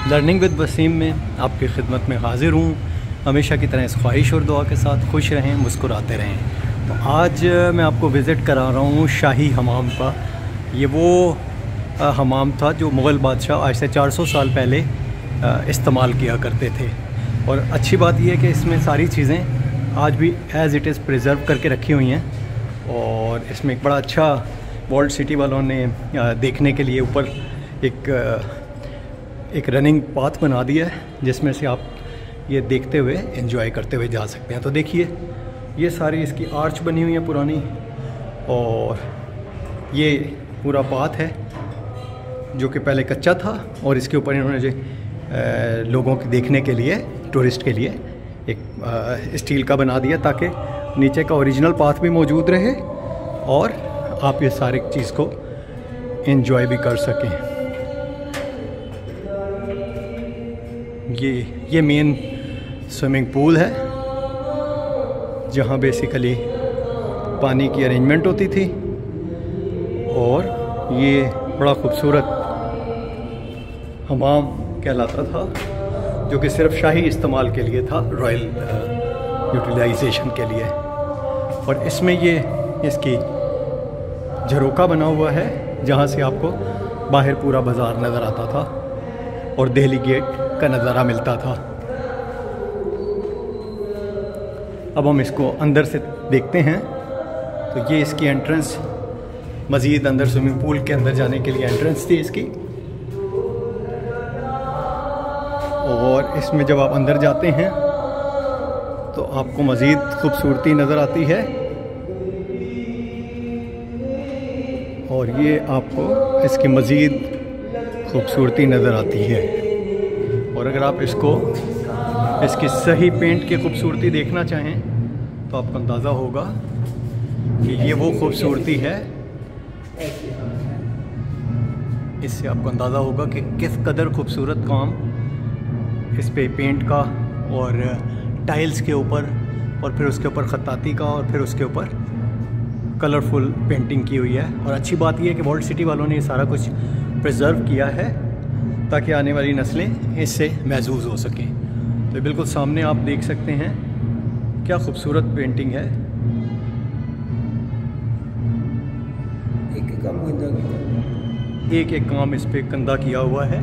Learning with Wasim में आपकी खिदमत में हाज़िर हूँ। हमेशा की तरह इस ख्वाहिश और दुआ के साथ खुश रहें, मुस्कुराते रहें। तो आज मैं आपको विज़िट करा रहा हूँ शाही हमाम का। ये वो हमाम था जो मुग़ल बादशाह आज से 400 साल पहले इस्तेमाल किया करते थे। और अच्छी बात यह है कि इसमें सारी चीज़ें आज भी एज़ इट इज़ प्रिज़र्व करके रखी हुई हैं। और इसमें एक बड़ा अच्छा वर्ल्ड सिटी वालों ने देखने के लिए ऊपर एक रनिंग पाथ बना दिया है, जिसमें से आप ये देखते हुए एंजॉय करते हुए जा सकते हैं। तो देखिए, ये सारी इसकी आर्च बनी हुई है पुरानी, और ये पूरा पाथ है जो कि पहले कच्चा था, और इसके ऊपर इन्होंने जो लोगों के देखने के लिए, टूरिस्ट के लिए एक स्टील का बना दिया, ताकि नीचे का ओरिजिनल पाथ भी मौजूद रहे और आप ये सारी चीज़ को एंजॉय भी कर सकें। ये मेन स्विमिंग पूल है, जहाँ बेसिकली पानी की अरेंजमेंट होती थी। और ये बड़ा खूबसूरत हमाम कहलाता था, जो कि सिर्फ शाही इस्तेमाल के लिए था, रॉयल यूटिलाइजेशन के लिए। और इसमें ये इसकी झरोका बना हुआ है, जहाँ से आपको बाहर पूरा बाज़ार नज़र आता था और दिल्ली गेट का नज़ारा मिलता था। अब हम इसको अंदर से देखते हैं। तो ये इसकी एंट्रेंस, मज़ीद अंदर स्विमिंग पूल के अंदर जाने के लिए एंट्रेंस थी इसकी। और इसमें जब आप अंदर जाते हैं तो आपको मज़ीद खूबसूरती नज़र आती है, और ये आपको इसकी मज़ीद खूबसूरती नज़र आती है। और अगर आप इसकी सही पेंट की खूबसूरती देखना चाहें तो आपको अंदाज़ा होगा कि ये वो खूबसूरती है। इससे आपको अंदाज़ा होगा कि किस कदर खूबसूरत काम इस पे पेंट का और टाइल्स के ऊपर, और फिर उसके ऊपर ख़त्ताती का, और फिर उसके ऊपर कलरफुल पेंटिंग की हुई है। और अच्छी बात यह है कि वर्ल्ड सिटी वालों ने ये सारा कुछ प्रिजर्व किया है, ताकि आने वाली नस्लें इससे महसूस हो सकें। तो बिल्कुल सामने आप देख सकते हैं, क्या खूबसूरत पेंटिंग है। एक काम इस पे कंधा किया हुआ है,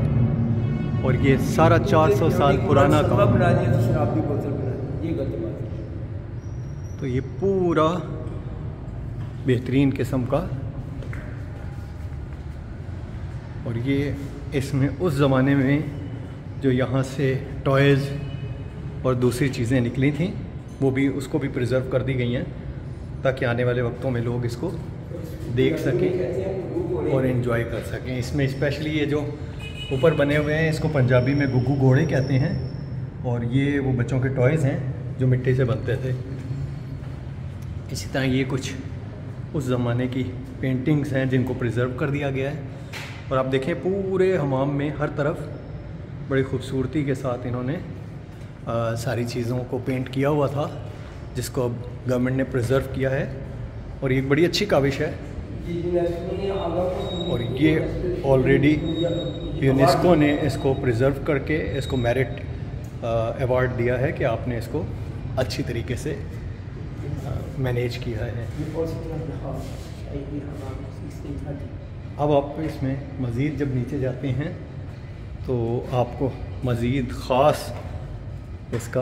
और ये सारा 400 साल पुराना काम। तो ये पूरा बेहतरीन किस्म का, और ये इसमें उस ज़माने में जो यहाँ से टॉयज़ और दूसरी चीज़ें निकली थी, वो भी, उसको भी प्रिज़र्व कर दी गई हैं, ताकि आने वाले वक्तों में लोग इसको देख सकें और एंजॉय कर सकें। इसमें स्पेशली ये जो ऊपर बने हुए हैं, इसको पंजाबी में गुग्गू घोड़े कहते हैं, और ये वो बच्चों के टॉयज़ हैं जो मिट्टी से बनते थे। इसी तरह ये कुछ उस ज़माने की पेंटिंग्स हैं जिनको प्रिज़र्व कर दिया गया है। और आप देखें, पूरे हमाम में हर तरफ बड़ी खूबसूरती के साथ इन्होंने सारी चीज़ों को पेंट किया हुआ था, जिसको अब गवर्नमेंट ने प्रिज़र्व किया है, और ये एक बड़ी अच्छी काविश है। और ये ऑलरेडी यूनेस्को ने इसको प्रिज़र्व करके इसको मेरिट अवार्ड दिया है कि आपने इसको अच्छी तरीके से मैनेज किया है। अब आप इसमें मज़ीद जब नीचे जाते हैं तो आपको मज़ीद इसका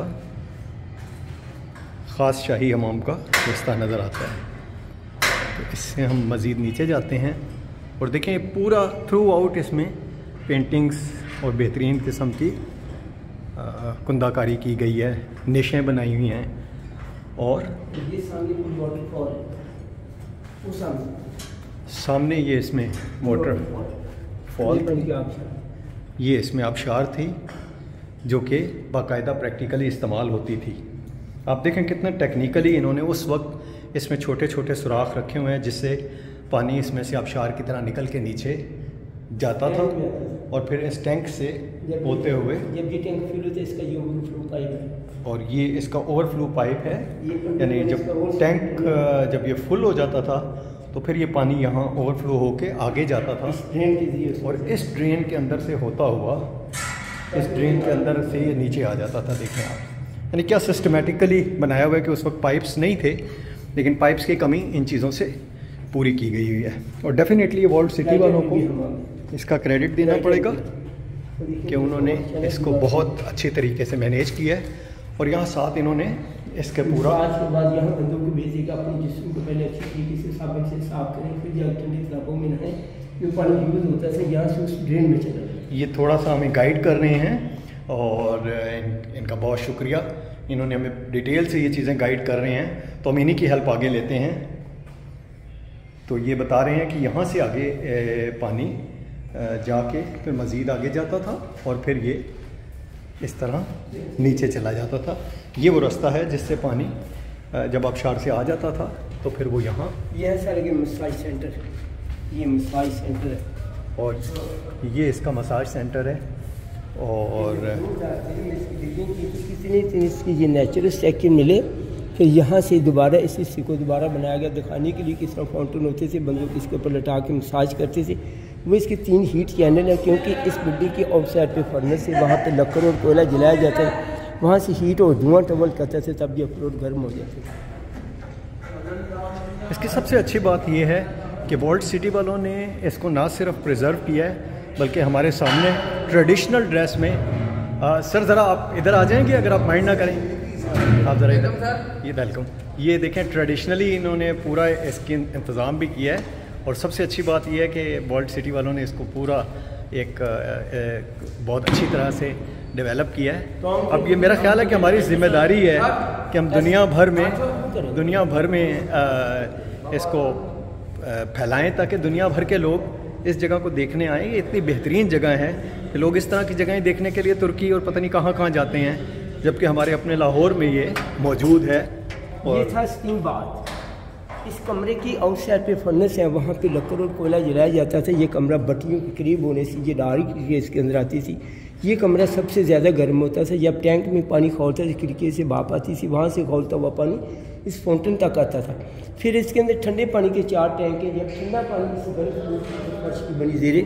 ख़ास शाही हमाम का रास्ता नज़र आता है। तो इससे हम मज़ीद नीचे जाते हैं, और देखें पूरा थ्रू आउट इसमें पेंटिंग्स और बेहतरीन किस्म की कुंदाकारी की गई है, निशें बनाई हुई हैं। और ये सामने ये इसमें वाटरफॉल, ये इसमें आबशार थी, जो कि बाकायदा प्रैक्टिकली इस्तेमाल होती थी। आप देखें कितना टेक्निकली इन्होंने उस वक्त इसमें छोटे छोटे सुराख रखे हुए हैं, जिससे पानी इसमें से आबशार की तरह निकल के नीचे जाता था, और फिर इस टैंक से होते हुए, जब ये टैंक फुल होता है, इसका ये ओवरफ्लो पाइप है, और ये इसका ओवरफ्लो पाइप है। यानी जब टैंक जब ये फुल हो जाता था तो फिर ये पानी यहाँ ओवरफ्लो होके आगे जाता था, और इस ड्रेन के अंदर से होता हुआ इस ड्रेन के अंदर से ये नीचे आ जाता था। देखें आप, यानी क्या सिस्टमेटिकली बनाया हुआ है कि उस वक्त पाइप्स नहीं थे, लेकिन पाइप्स की कमी इन चीज़ों से पूरी की गई हुई है। और डेफिनेटली वॉल्ट सिटी वालों को इसका क्रेडिट देना पड़ेगा कि उन्होंने इसको बहुत अच्छे तरीके से मैनेज किया है। और यहाँ साथ इन्होंने इसके पूरा आज के बाद यहाँ बंदों को भेजेगा अपने जिस्म को पहले अच्छी तरीके से साबुन से साफ करें, फिर जब ठंडी तालाबों में नहाएं, जो पानी यूज़ होता है यहाँ से उस ड्रेन में चला जाए। ये थोड़ा सा हमें गाइड कर रहे हैं और इनका बहुत शुक्रिया, इन्होंने हमें डिटेल से ये चीज़ें गाइड कर रहे हैं, तो हम इन्हीं की हेल्प आगे लेते हैं। तो ये बता रहे हैं कि यहाँ से आगे पानी जाके फिर मज़ीद आगे जाता था और फिर ये इस तरह नीचे चला जाता था। ये वो रास्ता है जिससे पानी जब आबशार से आ जाता था तो फिर वो यहाँ, यह सर ये मसाज सेंटर, ये मसाज सेंटर है और ये इसका मसाज सेंटर है। और कितनी इसकी ये नेचुरल सेक्शन मिले, फिर यहाँ से दोबारा इस हिस्से को दोबारा बनाया गया दिखाने के लिए किस तरह फाउंटेन होते थे, बंदों को इसके ऊपर लटा के मसाज करते थे। वो इसके 3 हीट चैनल है, क्योंकि इस बिल्डिंग के आउटसाइड पे फर्नेस से वहाँ पे लकड़ और कोयला जलाया जाता है, वहाँ से हीट और धुआं ट्रेवल करते थे, तब ये फ्लोर गर्म हो जाते थे। इसकी सबसे अच्छी बात यह है कि वॉल्ट सिटी वालों ने इसको ना सिर्फ प्रिजर्व किया है, बल्कि हमारे सामने ट्रेडिशनल ड्रेस में सर ज़रा आप इधर आ जाएंगे अगर आप माइंड ना करें, आप ज़रा इधर, ये वेलकम। ये देखें ट्रेडिशनली इन्होंने पूरा इसकी इंतज़ाम भी किया है। और सबसे अच्छी बात यह है कि वॉल्ट सिटी वालों ने इसको पूरा एक बहुत अच्छी तरह से डेवलप किया है। अब ये मेरा ख्याल है कि हमारी ज़िम्मेदारी है कि हम दुनिया भर में इसको फैलाएं, ताकि दुनिया भर के लोग इस जगह को देखने आएँ। ये इतनी बेहतरीन जगह है कि लोग इस तरह की जगहें देखने के लिए तुर्की और पता नहीं कहाँ जाते हैं, जबकि हमारे अपने लाहौर में ये मौजूद है। और ये था स्टीम बाथ। इस कमरे की आउटसाइड पे फर्नेस है, वहाँ पे लकड़ और कोयला जलाया जाता था। ये कमरा भट्टियों के करीब होने से ये डायरेक्ट इसके अंदर आती थी। ये कमरा सबसे ज़्यादा गर्म होता था। जब टैंक में पानी खौलता था, खिड़की से भाप आती थी, वहाँ से खौलता हुआ पानी इस फाउंटेन तक आता था। फिर इसके अंदर ठंडे पानी के 4 टैंक हैं। जब ठंडा पानी इस फर्श की बनी ज़ेरे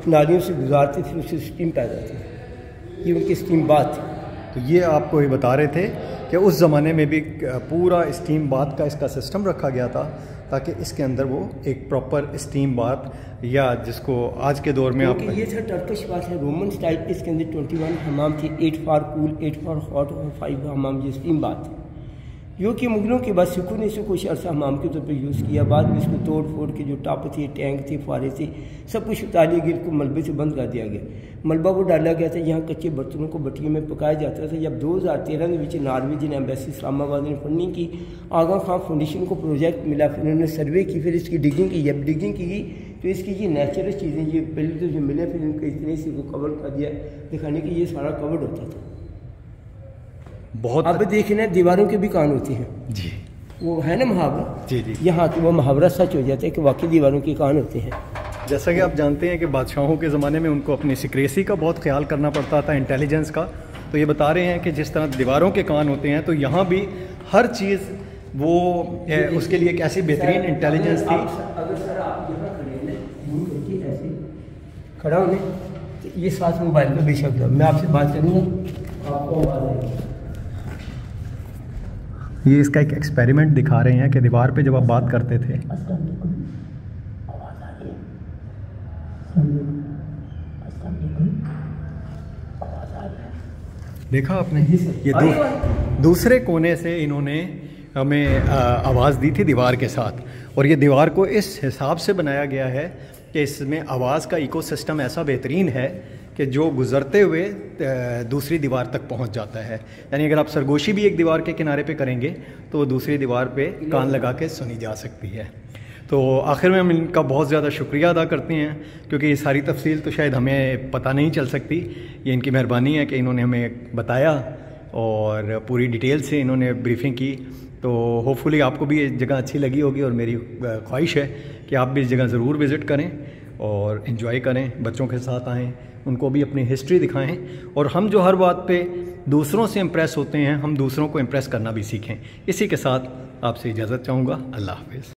नालियों से गुजारते थे, उससे स्टीम पैदा होती थी। ये उनकी स्टीम बाथ थी। तो ये आपको ये बता रहे थे कि उस ज़माने में भी पूरा स्टीम बाथ का इसका सिस्टम रखा गया था, ताकि इसके अंदर वो एक प्रॉपर स्टीम बाथ, या जिसको आज के दौर में आप, ये था टर्किश बाथ है, रोमन स्टाइल। इसके अंदर 21 हमाम थे, 8 फॉर कूल, 8 फॉर हॉट और 5 हमाम। ये स्टीम बाथ है, जो कि मुगलों के बाद सिखों ने इसे कुछ अर्सा हमाम के तौर पर यूज़ किया। बाद में इसको तोड़ फोड़ के जो टप थे, टैंक थे, फारे थे, सब कुछ उतार लिया गया, इनको मलबे से बंद कर दिया गया। मलबा वो डाला गया था। यहाँ कच्चे बर्तनों को भट्टियों में पकाया जाता था। जब 2013 में नॉर्वेजियन एम्बेसी इस्लामाबाद ने फंडिंग की, आगा खां फाउंडेशन को प्रोजेक्ट मिला, फिर उन्होंने सर्वे की, फिर इसकी डिगिंग की। जब डिगिंग की तो इसकी ये नेचुरल चीज़ें ये पहले तो जो मिले, फिर इनको इतने से को कवर कर दिया, दिखाने की ये सारा कवर्ड होता था। बहुत अब देखना दीवारों के भी कान होते हैं जी, वो है ना मुहावरा जी, यहाँ कि वो मुहावरा सच हो जाता है कि वाकई दीवारों के कान होते हैं। जैसा कि आप जानते हैं कि बादशाहों के ज़माने में उनको अपनी सिक्रेसी का बहुत ख्याल करना पड़ता था, इंटेलिजेंस का। तो ये बता रहे हैं कि जिस तरह दीवारों के कान होते हैं, तो यहाँ भी हर चीज़ वो उसके लिए एक ऐसी बेहतरीन इंटेलिजेंस थी। अगर सर आप यहाँ खड़े हैं, करके ऐसे खड़ा होने, तो ये साथ मोबाइल में बेशक मैं आपसे बात करूँगा, आपको आवाज़ आएगी। ये इसका एक एक्सपेरिमेंट दिखा रहे हैं कि दीवार पे जब आप बात करते थे, देखा आपने, ये दूसरे कोने से इन्होंने हमें आवाज़ दी थी दीवार के साथ। और ये दीवार को इस हिसाब से बनाया गया है कि इसमें आवाज़ का इकोसिस्टम ऐसा बेहतरीन है कि जो गुज़रते हुए दूसरी दीवार तक पहुंच जाता है। यानी अगर आप सरगोशी भी एक दीवार के किनारे पे करेंगे तो दूसरी दीवार पे कान लगा के सुनी जा सकती है। तो आखिर में हम इनका बहुत ज़्यादा शुक्रिया अदा करते हैं, क्योंकि ये सारी तफसील तो शायद हमें पता नहीं चल सकती। ये इनकी मेहरबानी है कि इन्होंने हमें बताया और पूरी डिटेल से इन्होंने ब्रीफिंग की। तो होपफुली आपको भी ये जगह अच्छी लगी होगी, और मेरी ख्वाहिश है कि आप भी इस जगह ज़रूर विज़िट करें और इन्जॉय करें, बच्चों के साथ आएँ, उनको भी अपनी हिस्ट्री दिखाएं। और हम जो हर बात पे दूसरों से इम्प्रेस होते हैं, हम दूसरों को इम्प्रेस करना भी सीखें। इसी के साथ आपसे इजाज़त चाहूँगा। अल्लाह हाफ़िज़।